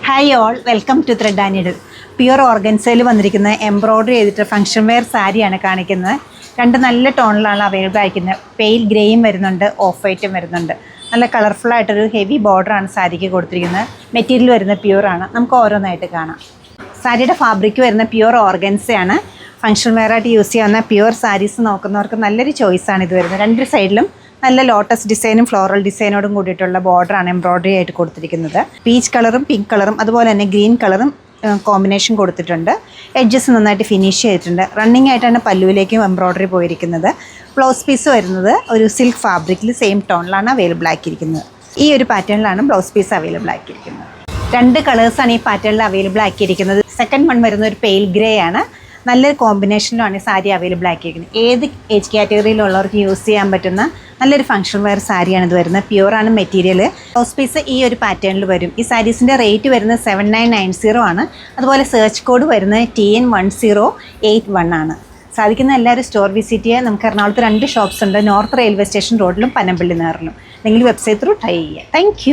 Hi all, welcome to thread and needle. Pure ഓർഗൻസയിൽ വന്നിരിക്കുന്ന embroidery ചെയ്തിട്ട് ഫംഗ്ഷൻ വെയർ സാരിയാണ് കാണിക്കുന്നത്. രണ്ട് നല്ല ടോണിലാണ് അവൈലബിൾ ആയിരിക്കുന്നത്. പെയിൽ ഗ്രേയും വരുന്നുണ്ട്, ഓഫ് വൈറ്റും വരുന്നുണ്ട്. നല്ല കളർഫുള്ളായിട്ടൊരു ഹെവി ബോർഡറാണ് സാരിക്ക് കൊടുത്തിരിക്കുന്നത്. മെറ്റീരിയൽ വരുന്നത് പ്യുവറാണ്. നമുക്ക് ഓരോന്നായിട്ട് കാണാം. സാരിയുടെ ഫാബ്രിക് വരുന്ന പ്യുർ ഓർഗൻസയാണ്. ഫംഗ്ഷൻ വെയറായിട്ട് യൂസ് ചെയ്യാവുന്ന പ്യുവർ സാരീസ് നോക്കുന്നവർക്ക് നല്ലൊരു ചോയ്സാണ് ഇത് വരുന്നത്. രണ്ട് സൈഡിലും നല്ല ലോട്ടസ് ഡിസൈനും ഫ്ലോറൽ ഡിസൈനോടും കൂടിയിട്ടുള്ള ബോർഡറാണ് എംബ്രോയ്ഡറി ആയിട്ട് കൊടുത്തിരിക്കുന്നത്. പീച്ച് കളറും പിങ്ക് കളറും അതുപോലെ തന്നെ ഗ്രീൻ കളറും കോമ്പിനേഷൻ കൊടുത്തിട്ടുണ്ട്. എഡ്ജസ് നന്നായിട്ട് ഫിനിഷ് ചെയ്തിട്ടുണ്ട്. റണ്ണിങ് ആയിട്ടാണ് പല്ലുവിലേക്കും എംബ്രോയ്ഡറി പോയിരിക്കുന്നത്. ബ്ലൗസ് പീസ് വരുന്നത് ഒരു സിൽക്ക് ഫാബ്രിക്കിൽ സെയിം ടോണിലാണ് അവൈലബിൾ ആക്കിയിരിക്കുന്നത്. ഈ ഒരു പാറ്റേണിലാണ് ബ്ലൗസ് പീസ് അവൈലബിൾ ആക്കിയിരിക്കുന്നത്. രണ്ട് കളേഴ്സാണ് ഈ പാറ്റേണിൽ അവൈലബിൾ ആക്കിയിരിക്കുന്നത്. സെക്കൻഡ് വൺ വരുന്ന ഒരു പെയിൽ ഗ്രേ ആണ്. നല്ലൊരു കോമ്പിനേഷനിലാണ് ഈ സാരി അവൈലബിൾ ആക്കിയിരിക്കുന്നത്. ഏത് ഏജ് കാറ്റഗറിയിലുള്ളവർക്ക് യൂസ് ചെയ്യാൻ പറ്റുന്ന നല്ലൊരു ഫംഗ്ഷൻ വെയർ സാരിയാണ് ഇത് വരുന്നത്. പ്യുവറാണ് മെറ്റീരിയൽ. ബ്ലൗസ് പീസ് ഈ ഒരു പാറ്റേണിൽ വരും. ഈ സാരീസിൻ്റെ റേറ്റ് വരുന്നത് 7990 ആണ്. അതുപോലെ സെർച്ച് കോഡ് വരുന്നത് TN1081 ആണ്. സാധിക്കുന്ന എല്ലാവരും സ്റ്റോർ വിസിറ്റ് ചെയ്യുക. നമുക്ക് എറണാകുളത്ത് 2 ഷോപ്സ് ഉണ്ട്. നോർത്ത് റെയിൽവേ സ്റ്റേഷൻ റോഡിലും പനമ്പള്ളി നേറിലും. അല്ലെങ്കിൽ വെബ്സൈറ്റ് ത്രൂ ട്രൈ ചെയ്യുക. താങ്ക്